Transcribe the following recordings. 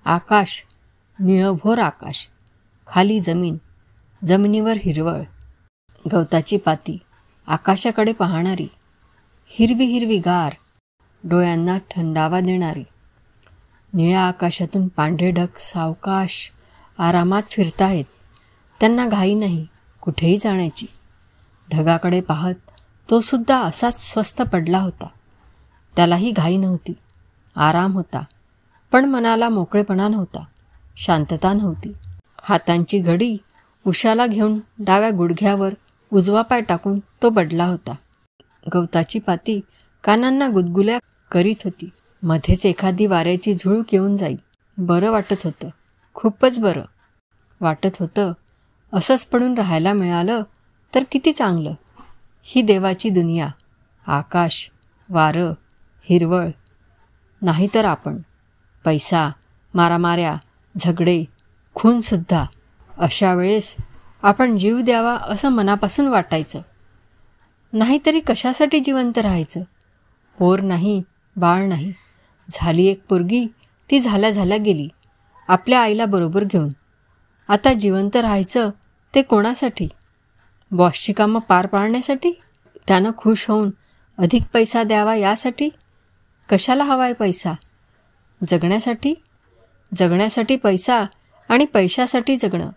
आकाश, निळभोर आकाश, खाली जमीन, जमिनीवर हिरवळ, गवताची पाती आकाशाकडे पाहणारी, हिरवी हिरवी गार, डोळ्यांना थंडावा देणारी. निळ्या आकाशातून पांढरे ढग सावकाश आरामात फिरताहेत. त्यांना घाई नाही कुठेही जाण्याची. ढगाकडे पाहत तो सुद्धा असाच स्वस्थ पडला होता. त्यालाही घाई नव्हती, आराम होता, पण मनाला मोकळेपणा नव्हता, शांतता नव्हती. हातांची घडी उशाला घेऊन डाव्या गुडघ्यावर उजवा पाय टाकून तो पडला होता. गवताची पाती कानांना गुदगुल्या करीत होती. मध्येच एखादी वाऱ्याची झुळूक येऊन जाई. बरं वाटत होतं, खूपच बरं वाटत होतं. असंच पडून राहायला मिळालं तर किती चांगलं. ही देवाची दुनिया, आकाश, वारं, हिरवळ. नाहीतर आपण पैसा, मारामाऱ्या, झगडे, खूनसुद्धा. अशा वेळेस आपण जीव द्यावा असं मनापासून वाटायचं. नाहीतरी कशासाठी जिवंत राहायचं. पोर नाही, बाळ नाही. झाली एक पोरगी, ती झाल्या झाल्या गेली आपल्या आईला बरोबर घेऊन. आता जिवंत राहायचं ते कोणासाठी? बॉसची कामं पार पाडण्यासाठी? त्यानं खुश होऊन अधिक पैसा द्यावा यासाठी? कशाला हवाय पैसा? जगण्यासाठी. जगण्यासाठी पैसा आणि पैशासाठी जगणं.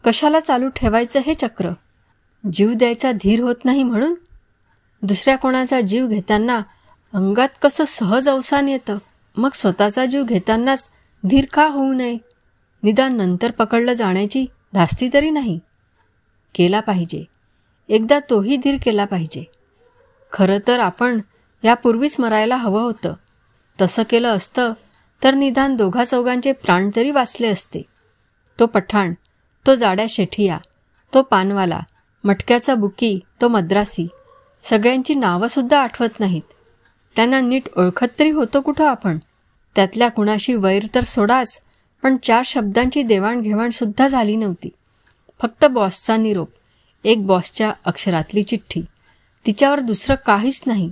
कशाला चालू ठेवायचं हे चक्र? जीव द्यायचा धीर होत नाही म्हणून? दुसऱ्या कोणाचा जीव घेताना अंगात कसं सहज अवसान येतं. मग स्वतःचा जीव घेतानाच धीर का होऊ नये? निदान नंतर पकडलं जाण्याची धास्ती तरी नाही. केला पाहिजे एकदा, तोही धीर केला पाहिजे. खरं तर आपण यापूर्वीच मरायला हवं होतं. तसं केलं असतं तर निदान दोघा चौघांचे प्राण तरी वाचले असते. तो पठाण, तो जाड्या शेठिया, तो पानवाला, मटक्याचा बुकी, तो मद्रासी, सगळ्यांची नावंसुद्धा आठवत नाहीत. त्यांना नीट ओळखत तरी होतो कुठं आपण? त्यातल्या कुणाशी वैर तर सोडाच, पण 4 शब्दांची देवाणघेवाणसुद्धा झाली नव्हती. फक्त बॉसचा निरोप, एक बॉसच्या अक्षरातली चिठ्ठी, तिच्यावर दुसरं काहीच नाही.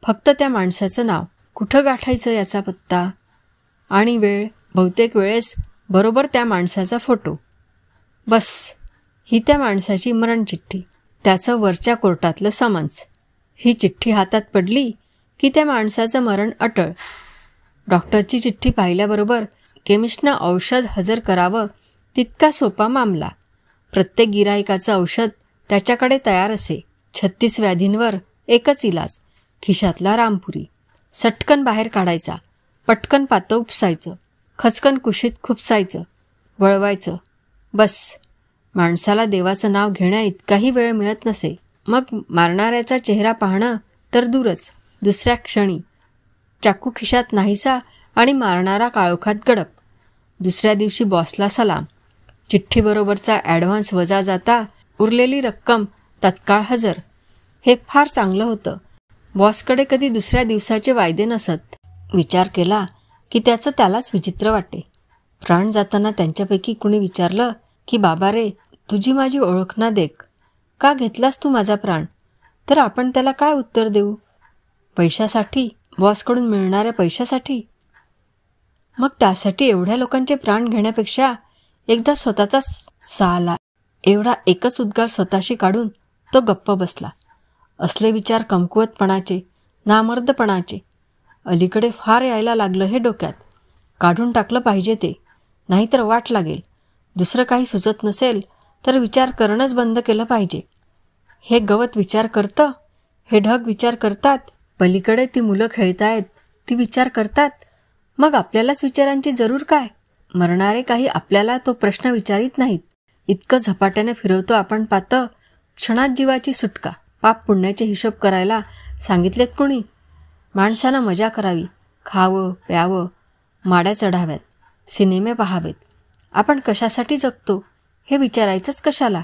फक्त त्या माणसाचं नाव, कुठं गाठायचं याचा पत्ता, आणि वेळ, बहुतेक वेळेस बरोबर त्या माणसाचा फोटो. बस, ही त्या माणसाची मरणचिठ्ठी, त्याचं वरच्या कोर्टातलं समन्स. ही चिठ्ठी हातात पडली की त्या माणसाचं मरण अटळ. डॉक्टरची चिठ्ठी पाहिल्याबरोबर केमिस्टनं औषध हजर करावं तितका सोपा मामला. प्रत्येक गिराईकाचं औषध त्याच्याकडे तयार असे. 36 व्याधींवर एकच इलाज, खिशातला रामपुरी. सटकन बाहेर काढायचा, पटकन पातं उपसायचं, खचकन कुशीत खुपसायचं, वळवायचं. बस, माणसाला देवाचं नाव घेण्या इतकाही वेळ मिळत नसे. मग मारणाऱ्याचा चेहरा पाहणं तर दूरच. दुसऱ्या क्षणी चाकू खिशात नाहीसा आणि मारणारा काळोखात गडप. दुसऱ्या दिवशी बॉसला सलाम. चिठ्ठीबरोबरचा ॲडव्हान्स वजा जाता उरलेली रक्कम तत्काळ हजर. हे फार चांगलं होतं. बॉसकडे कधी दुसऱ्या दिवसाचे वायदे नसत. विचार केला की त्याचं त्यालाच विचित्र वाटे. प्राण जाताना त्यांच्यापैकी कुणी विचारलं की बाबा रे, तुझी माझी ओळख ना देख, का घेतलास तू माझा प्राण? तर आपण त्याला काय उत्तर देऊ? पैशासाठी, बॉसकडून मिळणाऱ्या पैशासाठी? मग त्यासाठी एवढ्या लोकांचे प्राण घेण्यापेक्षा एकदा स्वतःचा साला, एवढा एकच उद्गार स्वतःशी काढून तो गप्प बसला. असले विचार कमकुवतपणाचे, नामर्दपणाचे. अलीकडे फार यायला लागलं हे डोक्यात. काढून टाकलं पाहिजे ते, नाहीतर वाट लागेल. दुसरं काही सुचत नसेल तर विचार करणंच बंद केलं पाहिजे. हे गवत विचार करतं, हे ढग विचार करतात, पलीकडे ती मुलं खेळतायत, ती विचार करतात. मग आपल्यालाच विचारांची जरूर काय? मरणारे काही आपल्याला तो प्रश्न विचारित नाहीत. इतकं झपाट्याने फिरवतो आपण पातं, क्षणात जीवाची सुटका. पाप पुण्याचे हिशोब करायला सांगितलेत कोणी? माणसानं मजा करावी, खावं प्यावं, माड्या चढाव्यात, सिनेमे पाहावेत. आपण कशासाठी जगतो हे विचारायचंच कशाला?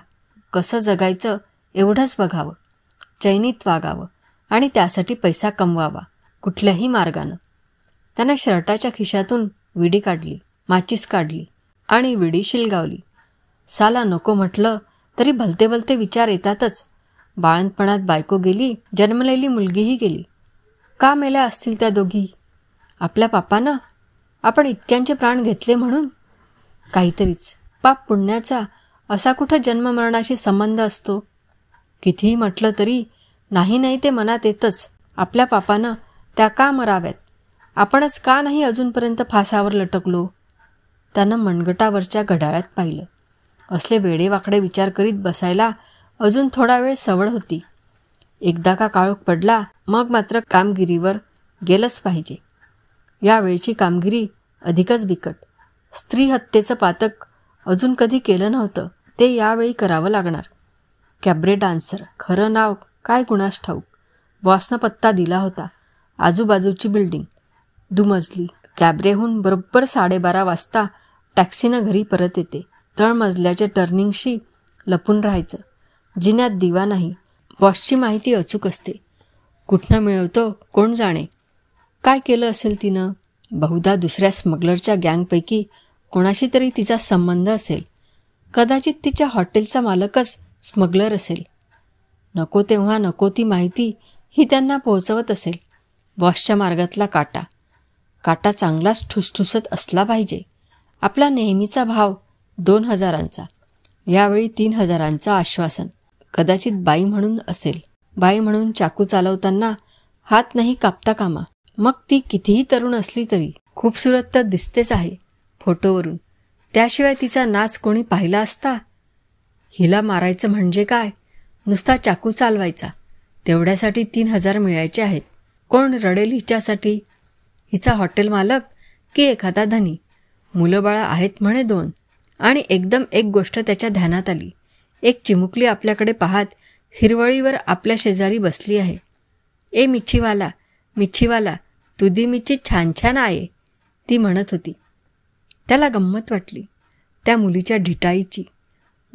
कसं जगायचं एवढंच बघावं, चैनीत वागावं आणि त्यासाठी पैसा कमवावा कुठल्याही मार्गानं. त्यानं शर्टाच्या खिशातून विडी काढली, माचीस काढली आणि विडी शिलगावली. साला नको म्हटलं तरी भलते भलते विचार येतातच. बाळंतपणात बायको गेली, जन्मलेली मुलगीही गेली. का मेल्या असतील त्या दोघी? आपल्या पापानं? आपण इतक्यांचे प्राण घेतले म्हणून? काहीतरीच पाप पुण्याचा असा कुठं जन्ममरणाशी संबंध असतो? कितीही म्हटलं तरी नाही ते मनात येतच. आपल्या पापानं त्या का मराव्यात? आपणच का नाही अजूनपर्यंत फासावर लटकलो? त्यानं मनगटावरच्या घड्याळात पाहिलं. असले वेडेवाकडे विचार करीत बसायला अजून थोडा वेळ सवड होती. एकदा का काळोख पडला मग मात्र कामगिरीवर गेलंच पाहिजे. यावेळची कामगिरी अधिकच बिकट. स्त्री हत्येचं पातक अजून कधी केलं नव्हतं ते यावेळी करावं लागणार. कॅब्रे डान्सर, खरं नाव काय कुणास ठाऊक. बॉसनं पत्ता दिला होता. आजूबाजूची बिल्डिंग, दुमजली. कॅब्रेहून बरोबर 12:30 वाजता टॅक्सीनं घरी परत येते. तळमजल्याच्या टर्निंगशी लपून राहायचं. जिन्यात दिवा नाही. बॉसची माहिती अचूक असते. कुठनं मिळवतो कोण जाणे. काय केलं असेल तिनं? बहुधा दुसऱ्या स्मगलरच्या गँगपैकी कोणाशी तरी तिचा संबंध असेल. कदाचित तिच्या हॉटेलचा मालकच स्मगलर असेल. नको तेव्हा नको ती माहिती ही त्यांना पोहोचवत असेल. बॉसच्या मार्गातला काटा चांगलाच ठुसठुसत असला पाहिजे. आपला नेहमीचा भाव 2,000चा, यावेळी 3,000चं आश्वासन. कदाचित बाई म्हणून असेल. बाई म्हणून चाकू चालवताना हात नाही कापता कामा. मग ती कितीही तरुण असली तरी खूपसुरत तर दिसतेच आहे फोटोवरून. त्याशिवाय तिचा नाच कोणी पाहिला असता? हिला मारायचं म्हणजे काय? नुसता चाकू चालवायचा. तेवढ्यासाठी 3,000 मिळायचे आहेत. कोण रडेल हिच्यासाठी? हिचा हॉटेल मालक की एखादा धनी? मुलंबाळं आहेत म्हणे 2. आणि एकदम एक गोष्ट त्याच्या ध्यानात आली. एक चिमुकली आपल्याकडे पाहत हिरवळीवर आपल्या शेजारी बसली आहे. ए मिच्छीवाला तुझी मिच्छी छान छान आहे, ती म्हणत होती. त्याला गंमत वाटली त्या मुलीच्या ढिटाईची.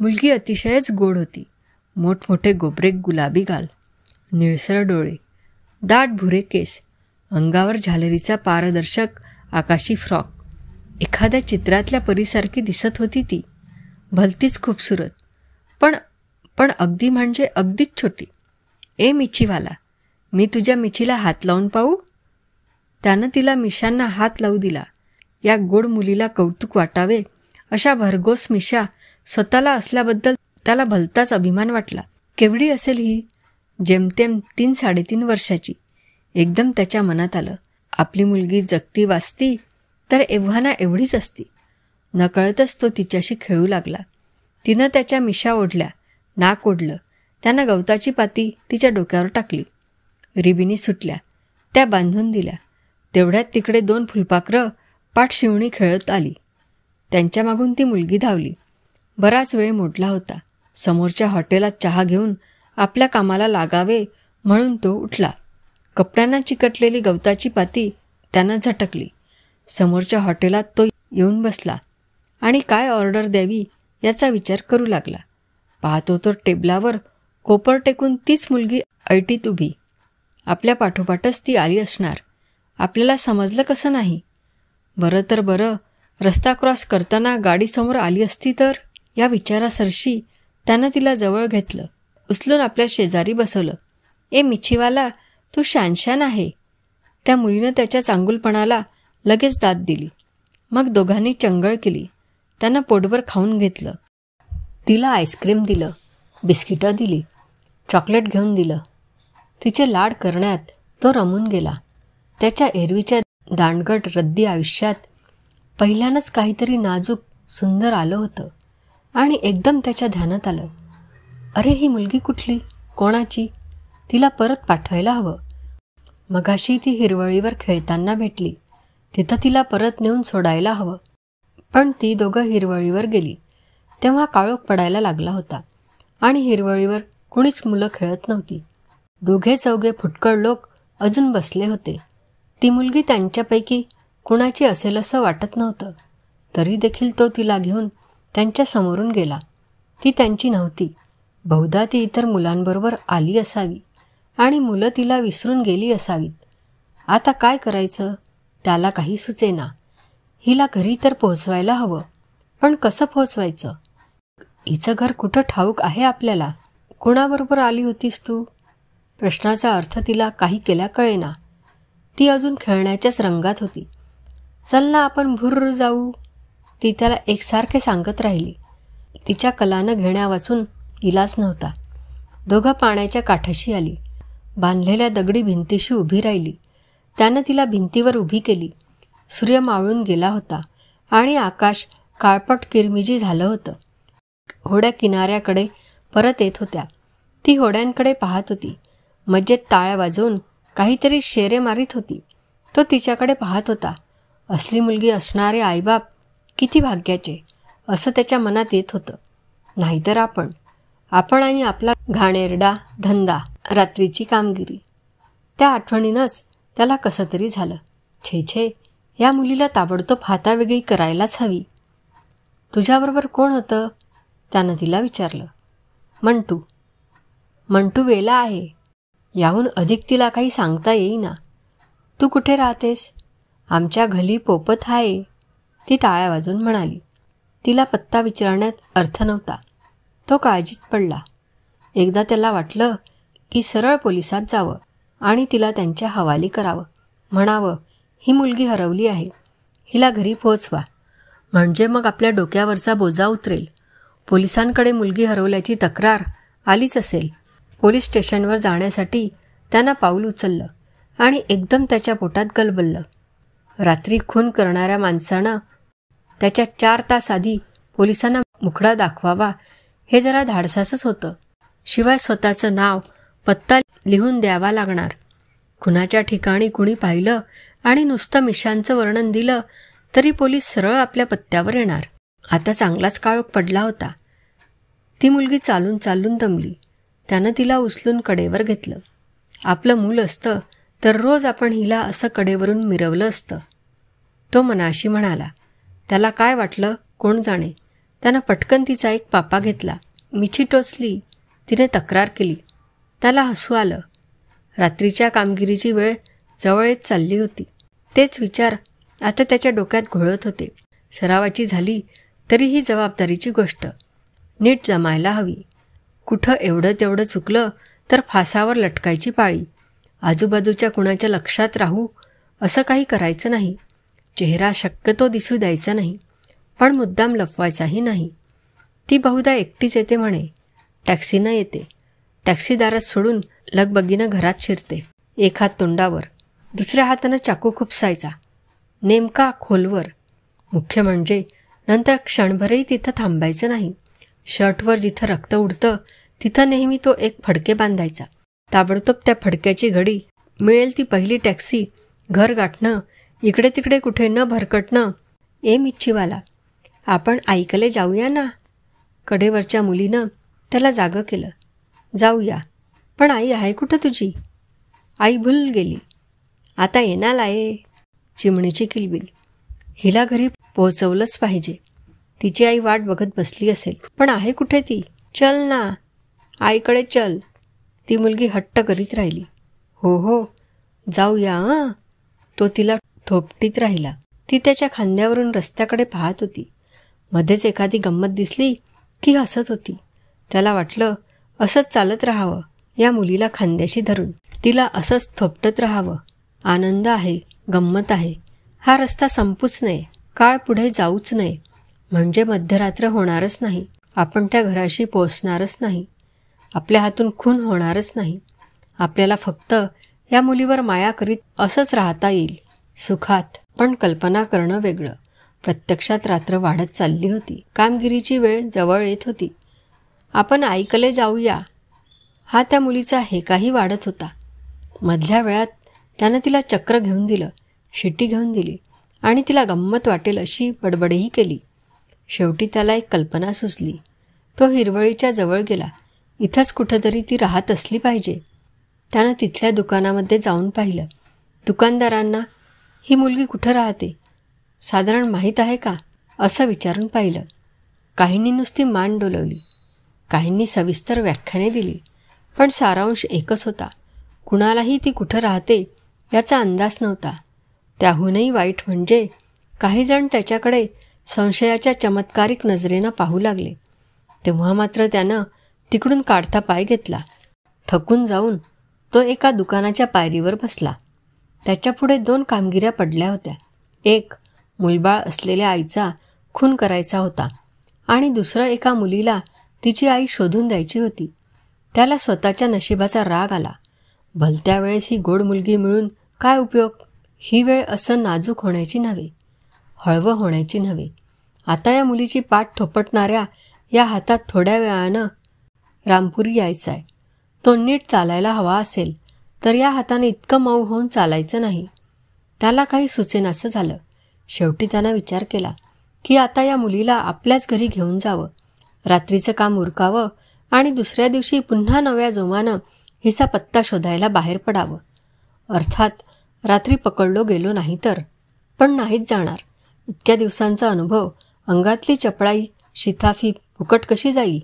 मुलगी अतिशयच गोड होती. मोठमोठे गोबरे गुलाबी गाल, निळसर डोळे, दाट भुरे केस, अंगावर झालरीचा पारदर्शक आकाशी फ्रॉक. एखाद्या चित्रातल्या परीसारखी दिसत होती ती. भलतीच खूपसुरत, पण अगदी म्हणजे अगदीच छोटी. ए मिच्छीवाला, मी तुझ्या मिच्छीला हात लावून पाहू? त्यानं तिला मिशांना हात लावू दिला. या गोड मुलीला कौतुक वाटावे अशा भरघोस मिशा स्वतःला असल्याबद्दल त्याला भलताच अभिमान वाटला. केवढी असेल ही? जेमतेम 3-3.5 वर्षाची. एकदम त्याच्या मनात आलं, आपली मुलगी जगती वाचती तर एव्हाना एवढीच असती. नकळतच तो तिच्याशी खेळू लागला. तिनं त्याच्या मिशा ओढल्या, नाक ओढलं. त्यानं गवताची पाती तिच्या डोक्यावर टाकली. रिबिनी सुटल्या, त्या बांधून दिल्या. तेवढ्यात तिकडे 2 फुलपाखरं पाठशिवणी खेळत आली. त्यांच्या मागून ती मुलगी धावली. बराच वेळ मोडला होता. समोरच्या हॉटेलात चहा घेऊन आपल्या कामाला लागावे म्हणून तो उठला. कपड्यांना चिकटलेली गवताची पाती त्यानं झटकली. समोरच्या हॉटेलात तो येऊन बसला आणि काय ऑर्डर द्यावी याचा विचार करू लागला. पाहतो तो टेबलावर कोपर टेकून तीच मुलगी ऐटीत उभी. आपल्या पाठोपाठच ती आली असणार. आपल्याला समजलं कसं नाही? बरं तर बरं, रस्ता क्रॉस करताना गाडी समोर आली असती तर? या विचारासरशी त्यानं तिला जवळ घेतलं. उचलून आपल्या शेजारी बसवलं. ए मिच्छीवाला, तू शानशान आहे. त्या मुलीनं त्याच्या चांगुलपणाला लगेच दाद दिली. मग दोघांनी चंगळ केली. त्यानं पोटभर खाऊन घेतलं. तिला आईस्क्रीम दिलं, बिस्किटं दिली, चॉकलेट घेऊन दिलं. तिचे लाड करण्यात तो रमून गेला. त्याच्या एरवीच्या दांडगट रद्दी आयुष्यात पहिल्यानंच काहीतरी नाजूक सुंदर आलं होतं. आणि एकदम त्याच्या ध्यानात आलं, अरे ही मुलगी कुठली, कोणाची? तिला परत पाठवायला हवं. मगाशी ती हिरवळीवर खेळताना भेटली, तिथं तिला परत नेऊन सोडायला हवं. पण ती दोघं हिरवळीवर गेली तेव्हा काळोख पडायला लागला होता आणि हिरवळीवर कुणीच मुलं खेळत नव्हती. 2-4 फुटकळ लोक अजून बसले होते. ती मुलगी त्यांच्यापैकी कुणाची असेल असं वाटत नव्हतं. तरी देखील तो तिला घेऊन त्यांच्या समोरून गेला. ती त्यांची नव्हती. बहुधा ती इतर मुलांबरोबर आली असावी आणि मुलं तिला विसरून गेली असावीत. आता काय करायचं त्याला काही सुचेना. हिला घरी तर पोहोचवायला हवं, पण कसं पोहोचवायचं? हिचं घर कुठं ठाऊक आहे आपल्याला? कुणाबरोबर आली होतीस तू? प्रश्नाचा अर्थ तिला काही केल्या कळेना. ती अजून खेळण्याच्याच रंगात होती. चल ना आपण भुर्र जाऊ, ती त्याला एकसारखे सांगत राहिली. तिच्या कलानं घेण्या वाचून इलाज नव्हता. दोघं पाण्याच्या काठाशी आली. बांधलेल्या दगडी भिंतीशी उभी राहिली. त्यानं तिला भिंतीवर उभी केली. सूर्य मावळून गेला होता आणि आकाश काळपट किरमिजी झालं होतं. होड्या किनाऱ्याकडे परत येत होत्या. ती होड्यांकडे पाहत होती. मज्जेत टाळ्या वाजवून काहीतरी शेरे मारीत होती. तो तिच्याकडे पाहत होता. असली मुलगी असणारे आईबाप किती भाग्याचे, असं त्याच्या मनात येत होतं. नाहीतर आपण आणि आपला घाणेरडा धंदा, रात्रीची कामगिरी. त्या आठवणीनंच त्याला कसं तरी झालं. छे, या मुलीला ताबडतोब हातावेगळी करायलाच हवी. तुझ्याबरोबर कोण होतं? त्यानं तिला विचारलं. मंटू वेला आहे. याहून अधिक तिला काही सांगता येईना. तू कुठे राहतेस? आमच्या घरी पोपत आहे, ती टाळ्या वाजून म्हणाली. तिला पत्ता विचारण्यात अर्थ नव्हता. तो काळजीत पडला. एकदा त्याला वाटलं की सरळ पोलिसात जावं आणि तिला त्यांच्या हवाली करावं. म्हणावं, ही मुलगी हरवली आहे, हिला घरी पोहोचवा. म्हणजे मग आपल्या डोक्यावरचा बोजा उतरेल. पोलिसांकडे मुलगी हरवल्याची तक्रार आलीच असेल. पोलीस स्टेशनवर जाण्यासाठी त्यानं पाऊल उचललं आणि एकदम त्याच्या पोटात गलबललं. रात्री खून करणाऱ्या माणसानं त्याच्या 4 तास आधी पोलिसांना मुखडा दाखवावा हे जरा धाडसाचंच होतं. शिवाय स्वतःचं नाव, पत्ता लिहून द्यावा लागणार. खुनाच्या ठिकाणी कुणी पाहिलं आणि नुसतं मिशांचं वर्णन दिलं तरी पोलीस सरळ आपल्या पत्त्यावर येणार. आता चांगलाच काळोख पडला होता. ती मुलगी चालून दमली. त्यानं तिला उचलून कडेवर घेतलं. आपलं मूल असतं तर रोज आपण हिला असं कडेवरून मिरवलं असतं, तो मनाशी म्हणाला. त्याला काय वाटलं कोण जाणे. त्यानं पटकन तिचा एक पापा घेतला. मिठी टोचली. तिने तक्रार केली. त्याला हसू आलं. रात्रीच्या कामगिरीची वेळ जवळ येत चालली होती. तेच विचार आता त्याच्या डोक्यात घोळत होते. सरावाची झाली तरी ही जबाबदारीची गोष्ट. नीट जमायला हवी. कुठं एवढं तेवढं चुकलं तर फासावर लटकायची पाळी. आजूबाजूच्या कुणाच्या लक्षात राहू असं काही करायचं नाही. चेहरा शक्यतो दिसू द्यायचा नाही, पण मुद्दाम लपवायचाही नाही. ती बहुधा एकटीच येते म्हणे. टॅक्सीनं येते. टॅक्सीदारात सोडून लगबगीनं घरात शिरते. एक हात तोंडावर, दुसऱ्या हातानं चाकू खुपसायचा. नेमका खोलवर. मुख्य म्हणजे नंतर क्षणभरही तिथं थांबायचं नाही. शर्टवर जिथं रक्त उडतं तिथं नेहमी तो एक फडके बांधायचा. ताबडतोब त्या फडक्याची घडी. मिळेल ती पहिली टॅक्सी. घर गाठणं. इकडे तिकडे कुठे न भरकटणं. मिच्छीवाला, आपण आईकडे जाऊया ना. कडेवरच्या मुलीनं त्याला जागं केलं. जाऊया, पण आई आहे कुठं तुझी? आई भूल गेली. आता येणार आहे. चिमणीची किलबिल. हिला घरी पोहोचवलंच पाहिजे. तिची आई वाट बघत बसली असेल, पण आहे कुठे ती? चल ना, आईकडे चल. ती मुलगी हट्ट करीत राहिली. हो जाऊया हां. तो तिला थोपटीत राहिला. ती त्याच्या खांद्यावरून रस्त्याकडे पाहत होती. मध्येच एखादी गंमत दिसली की हसत होती. त्याला वाटलं असंच चालत राहावं या मुलीला खांद्याशी धरून. तिला असंच थोपटत राहावं. आनंद आहे, गंमत आहे. हा रस्ता संपूच नये. काळ पुढे जाऊच नये. म्हणजे मध्यरात्र होणारच नाही. आपण त्या घराशी पोचणारच नाही. आपल्या हातून खून होणारच नाही. आपल्याला फक्त या मुलीवर माया करीत असंच राहता येईल सुखात. पण कल्पना करणं वेगळं. प्रत्यक्षात रात्र वाढत चालली होती. कामगिरीची वेळ जवळ येत होती. आपण आईकडे जाऊया हा त्या मुलीचा हेकाही वाढत होता. मधल्या वेळात त्यानं तिला चक्र घेऊन दिलं, शिट्टी घेऊन दिली आणि तिला गंमत वाटेल अशी बडबडही केली. शेवटी त्याला एक कल्पना सुचली. तो हिरवळीच्या जवळ गेला. इथंच कुठंतरी ती राहत असली पाहिजे. त्यानं तिथल्या दुकानामध्ये जाऊन पाहिलं. दुकानदारांना ही मुलगी कुठं राहते साधारण माहीत आहे का असं विचारून पाहिलं. काहींनी नुसती मान डोलवली, काहींनी सविस्तर व्याख्याने दिली, पण सारांश एकच होता. कुणालाही ती कुठं राहते याचा अंदाज नव्हता. त्याहूनही वाईट म्हणजे काही जण त्याच्याकडे संशयाच्या चमत्कारिक नजरेनं पाहू लागले. तेव्हा मात्र त्यानं तिकडून काढता पाय घेतला. थकून जाऊन तो एका दुकानाच्या पायरीवर बसला. त्याच्यापुढे 2 कामगिऱ्या पडल्या होत्या. एक मूलबाळ असलेल्या आईचा खून करायचा होता आणि दुसरं एका मुलीला तिची आई शोधून द्यायची होती. त्याला स्वतःच्या नशिबाचा राग आला. भलत्या वेळेस ही गोड मुलगी मिळून काय उपयोग? ही वेळ असं नाजूक होण्याची नव्हे, हळवं होण्याची नव्हे. आता या मुलीची पाठ थोपटणाऱ्या या हातात थोड्या वेळानं रामपुरी यायचा आहे. तो नीट चालायला हवा असेल तर या हाताने इतकं मऊ होऊन चालायचं नाही. त्याला काही सुचेनासं झालं. शेवटी त्यानं विचार केला की आता या मुलीला आपल्याच घरी घेऊन जावं, रात्रीचं काम उरकावं आणि दुसऱ्या दिवशी पुन्हा नव्या जोमानं हिचा पत्ता शोधायला बाहेर पडावं. अर्थात रात्री पकडलो गेलो नाही तर, पण नाहीच जाणार. इतक्या दिवसांचा अनुभव, अंगातली चपळाई शिताफी फुकट कशी जाईल?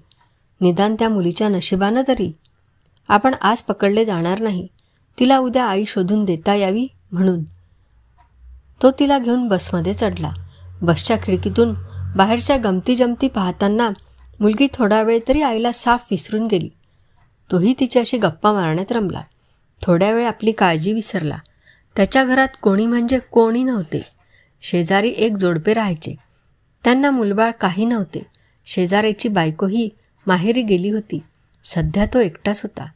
निदान त्या मुलीच्या नशिबानं तरी. आपण आज पकडले जाणार नाही, तिला उद्या आई शोधून देता यावी म्हणून. तो तिला घेऊन बसमध्ये चढला. बसच्या खिडकीतून बाहेरच्या गमती जमती पाहताना मुलगी थोडा वेळ तरी आईला साफ विसरून गेली. तोही तिच्याशी गप्पा मारण्यात रमला. थोड्या वेळ आपली काळजी विसरला. त्याच्या घरात कोणी म्हणजे कोणी नव्हते. शेजारी एक जोडपे राहायचे. त्यांना मुलबाळ काही नव्हते. शेजाऱ्याची बायकोही माहेरी गेली होती. सध्या तो एकटाच होता.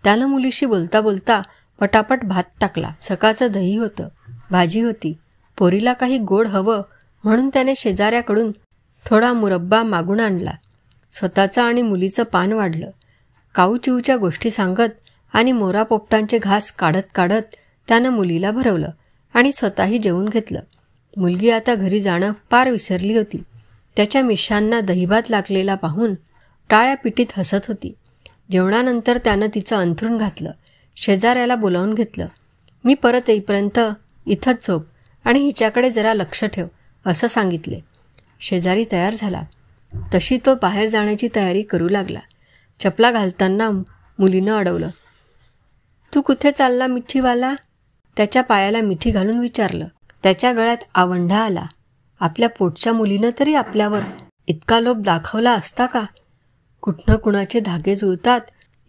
त्यानं मुलीशी बोलता बोलता पटापट भात टाकला. सकाळचं दही होतं, भाजी होती. पोरीला काही गोड हवं म्हणून त्याने शेजाऱ्याकडून थोडा मुरब्बा मागून आणला. स्वतःचं आणि मुलीचं पान वाढलं. काऊचिऊच्या गोष्टी सांगत आणि मोरा पोपटांचे घास काढत काढत त्यानं मुलीला भरवलं आणि स्वतःही जेवून घेतलं. मुलगी आता घरी जाणं पार विसरली होती. त्याच्या मिशांना दहीभात लागलेला पाहून टाळ्या पिटीत हसत होती. जेवणानंतर त्यानं तिचं अंथरूण घातलं. शेजाऱ्याला बोलावून घेतलं. मी परत येईपर्यंत इथंच झोप आणि हिच्याकडे जरा लक्ष ठेव असं सांगितले. शेजारी तयार झाला. तशी तो बाहेर जाण्याची तयारी करू लागला. चपला घालताना मुलीनं अडवलं. तू कुठे चालला मिठीवाला? त्याच्या पायाला मिठी घालून विचारलं. त्याच्या गळ्यात आवंढा आला. आपल्या पोटच्या मुलीनं तरी आपल्यावर इतका लोभ दाखवला असता का? कुठनं कुणाचे धागे जुळतात.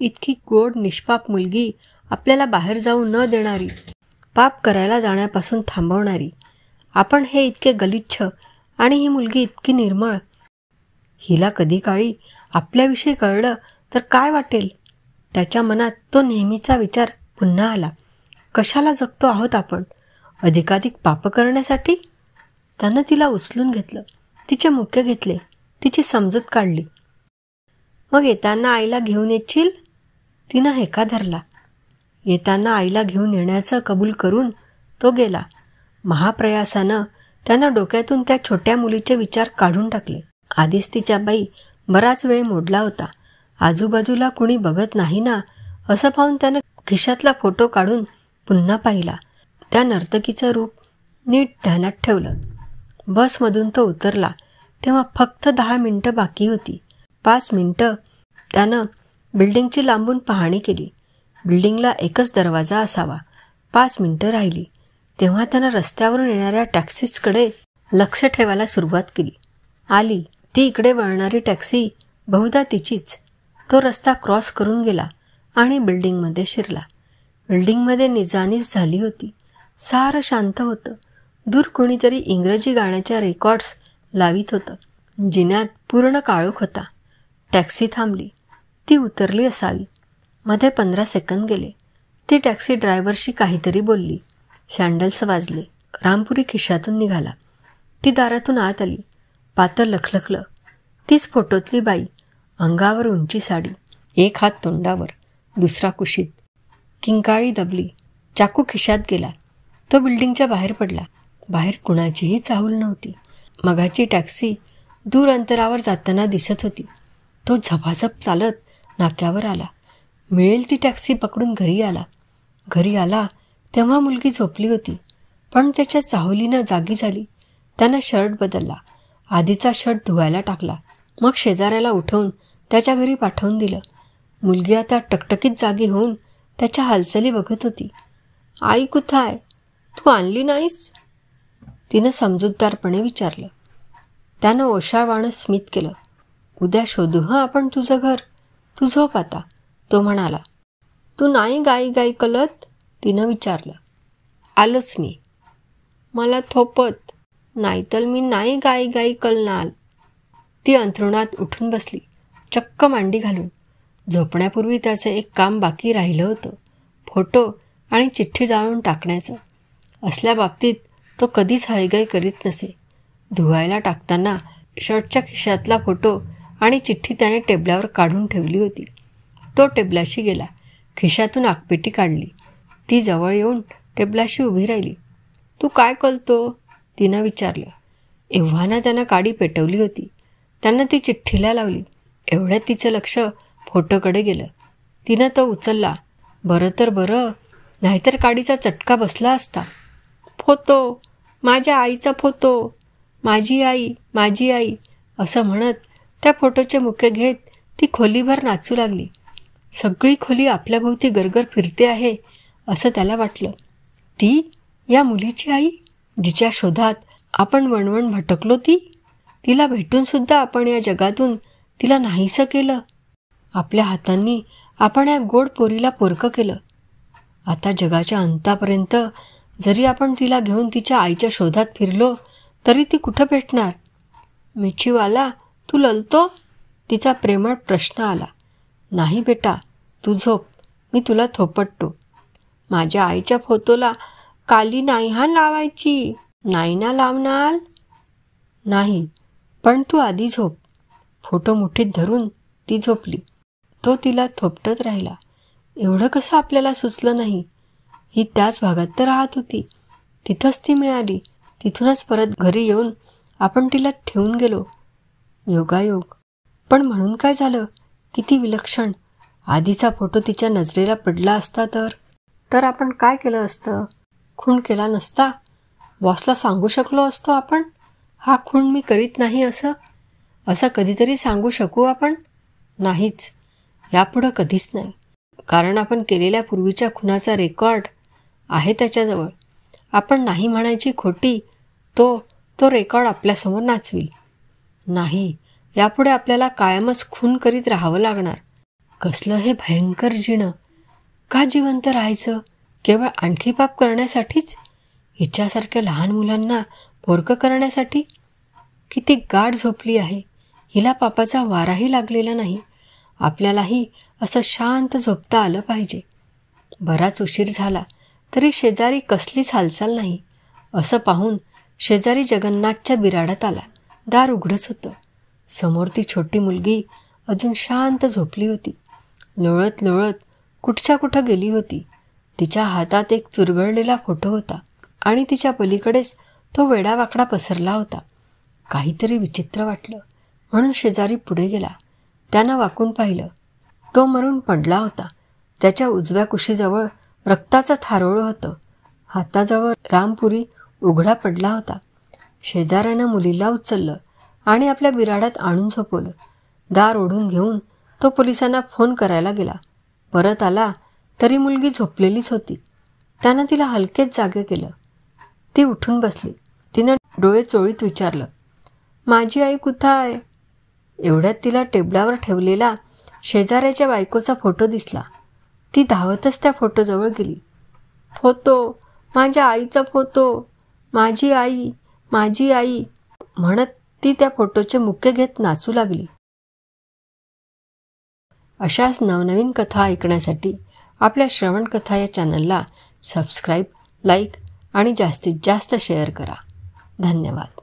इतकी गोड निष्पाप मुलगी आपल्याला बाहेर जाऊ न देणारी, पाप करायला जाण्यापासून थांबवणारी. आपण हे इतके गलिच्छ आणि ही मुलगी इतकी निर्मळ. हिला कधी काळी आपल्याविषयी कळलं तर काय वाटेल? त्याच्या मनात तो नेहमीचा विचार पुन्हा आला. कशाला जगतो आहोत आपण? अधिकाधिक पाप करण्यासाठी? त्यानं तिला उचलून घेतलं. तिचे मुक्के घेतले. तिची समजूत काढली. मग येताना आईला घेऊन येशील? तिनं हेका धरला. येताना आईला घेऊन येण्याचं कबूल करून तो गेला. महाप्रयासानं त्यानं डोक्यातून त्या छोट्या मुलीचे विचार काढून टाकले. आधीच तिच्या बाई बराच वेळ मोडला होता. आजूबाजूला कुणी बघत नाही ना असं पाहून त्यानं खिशातला फोटो काढून पुन्हा पाहिला. त्या नर्तकीचं रूप नीट ध्यानात ठेवलं. बसमधून तो उतरला तेव्हा फक्त 10 मिनिटं बाकी होती. 5 मिनिटं त्यानं बिल्डिंगची लांबून पाहणी केली. बिल्डिंगला एकच दरवाजा असावा. 5 मिनिटं राहिली तेव्हा त्यानं रस्त्यावरून येणाऱ्या टॅक्सीजकडे लक्ष ठेवायला सुरुवात केली. आली ती इकडे वळणारी टॅक्सी, बहुधा तिचीच. तो रस्ता क्रॉस करून गेला आणि बिल्डिंगमध्ये शिरला. बिल्डिंगमध्ये निजानीज झाली होती. सारं शांत होतं. दूर कोणीतरी इंग्रजी गाण्याच्या रेकॉर्ड्स लावित होतं. जिन्यात पूर्ण काळोख होता. टॅक्सी थांबली. ती उतरली असावी. मध्ये 15 सेकंद गेले. ती टॅक्सी ड्रायव्हरशी काहीतरी बोलली. सँडल्स वाजले. रामपुरी खिशातून निघाला. ती दारातून आत आली. पातळ लखलखलं. तीच फोटोतली बाई. अंगावर उंची साडी, एक हात तोंडावर, दुसरा कुशीत. किंकाळी दबली. चाकू खिशात गेला. तो बिल्डिंगच्या बाहेर पडला. बाहेर कुणाचीही चाहूल नव्हती. मगाची टॅक्सी दूर अंतरावर जाताना दिसत होती. तो झपाझप चालत नाक्यावर आला. मिळेल ती टॅक्सी पकडून घरी आला. घरी आला तेव्हा मुलगी झोपली होती. पण त्याच्या चाहुलीनं जागी झाली. त्यानं शर्ट बदलला. आधीचा शर्ट धुवायला टाकला. मग शेजाऱ्याला उठवून त्याच्या घरी पाठवून दिलं. मुलगी आता टकटकीत जागी होऊन त्याच्या हालचाली बघत होती. आई कुठं आहे? तू आणली नाहीस? तिनं समजूतदारपणे विचारलं. त्यानं ओशाळवाणं स्मित केलं. उद्या शोधू हं आपण तुझं घर. तू झोप आता, तो म्हणाला. तू नाही गाई गाई कलत? तिनं विचारलं. आलोच मी. मला थोपत. नाहीतर मी नाही गाई गाई कळणार. ती अंथरुणात उठून बसली, चक्क मांडी घालून. झोपण्यापूर्वी त्याचं एक काम बाकी राहिलं होतं, फोटो आणि चिठ्ठी जाळून टाकण्याचं. असल्या बाबतीत तो कधीच हयगय करीत नसे. धुवायला टाकताना शर्टच्या खिशातला फोटो आणि चिठ्ठी त्याने टेबलावर काढून ठेवली होती. तो टेबलाशी गेला, खिशातून आगपेटी काढली. ती जवळ येऊन टेबलाशी उभी राहिली. तू काय करतो? तिनं विचारलं. एव्हाना त्यानं काडी पेटवली होती. त्यानं ती चिठ्ठीला लावली. एवढ्यात तिचं लक्ष फोटोकडे गेलं. तिनं तो उचलला. बरं तर बरं, नाहीतर काडीचा चटका बसला असता. फोटो, माझ्या आईचा फोटो, माझी आई, माझी आई असं म्हणत त्या फोटोचे मुके घेत ती खोलीभर नाचू लागली. सगळी खोली आपल्याभोवती गरगर फिरते आहे असं त्याला वाटलं. ती या मुलीची आई, जिच्या शोधात आपण वणवण भटकलो, तिला भेटूनसुद्धा आपण या जगातून तिला नाहीसं केलं. आपल्या हातांनी आपण या गोड पोरीला पोरकं केलं. आता जगाच्या अंतापर्यंत जरी आपण तिला घेऊन तिच्या आईच्या शोधात फिरलो तरी ती कुठं भेटणार? मिचीवाला, तू ललतो? तिचा प्रेमळ प्रश्न आला. नाही बेटा, तू झोप, मी तुला थोपटतो. माझ्या आईच्या फोटोला काली नाही हा लावायची. नाही ना लावणार? नाही, पण तू आधी झोप. फोटो मुठीत धरून ती झोपली. तो तिला थोपटत राहिला. एवढं कसं आपल्याला सुचलं नाही? ही त्याच भागात तर राहत होती. तिथंच ती मिळाली. तिथूनच परत घरी येऊन आपण तिला ठेवून गेलो. योगायोग. पण म्हणून काय झालं? किती विलक्षण. आधीचा फोटो तिच्या नजरेला पडला असता तर आपण काय केलं असतं? खून केला नसता? बॉसला सांगू शकलो असतो आपण, हा खून मी करीत नाही असं कधीतरी सांगू शकू आपण? नाहीच, यापुढं कधीच नाही. कारण आपण केलेल्या पूर्वीच्या खुनाचा रेकॉर्ड आहे त्याच्याजवळ. आपण नाही म्हणायची खोटी, तो रेकॉर्ड आपल्यासमोर नाचविल. नाही, यापुढे आपल्याला कायमच खून करीत राहावं लागणार. कसलं हे भयंकर जिणं. का जिवंत राहायचं? केवळ आणखी पाप करण्यासाठीच? हिच्यासारख्या लहान मुलांना पोरकं करण्यासाठी? किती गाढ झोपली आहे. हिला पापाचा वाराही लागलेला नाही. आपल्यालाही असं शांत झोपता आलं पाहिजे. बराच उशीर झाला तरी शेजारी कसलीच हालचाल नाही. असं पाहून शेजारी जगन्नाथच्या बिराडात आला. दार उघडच होतं. समोर ती छोटी मुलगी अजून शांत झोपली होती. लोळत लोळत कुठच्या कुठं गेली होती. तिच्या हातात एक चुरगळलेला फोटो होता आणि तिच्या पलीकडेच तो वेडावाकडा पसरला होता. काहीतरी विचित्र वाटलं म्हणून शेजारी पुढे गेला. त्यानं वाकून पाहिलं. तो मरून पडला होता. त्याच्या उजव्या कुशीजवळ रक्ताचं थारोळं होतं. हाताजवळ रामपुरी उघडा पडला होता. शेजाऱ्यानं मुलीला उचललं आणि आपल्या बिराडात आणून झोपवलं. दार ओढून घेऊन तो पोलिसांना फोन करायला गेला. परत आला तरी मुलगी झोपलेलीच होती. त्यानं तिला हलकेच जागे केलं. ती उठून बसली. तिनं डोळे चोळीत विचारलं, माझी आई कुठं आहे? एवढ्यात तिला टेबलावर ठेवलेला शेजाऱ्याच्या बायकोचा फोटो दिसला. ती धावतच त्या फोटोजवळ गेली. फोटो, माझ्या आईचा फोटो, माझी आई, माझी आई म्हणत ती त्या फोटोचे मुके घेत नाचू लागली. अशाच नवनवीन कथा ऐकण्यासाठी आपल्या श्रवणकथा या चॅनलला सबस्क्राईब, लाईक आणि जास्तीत जास्त शेअर करा. धन्यवाद.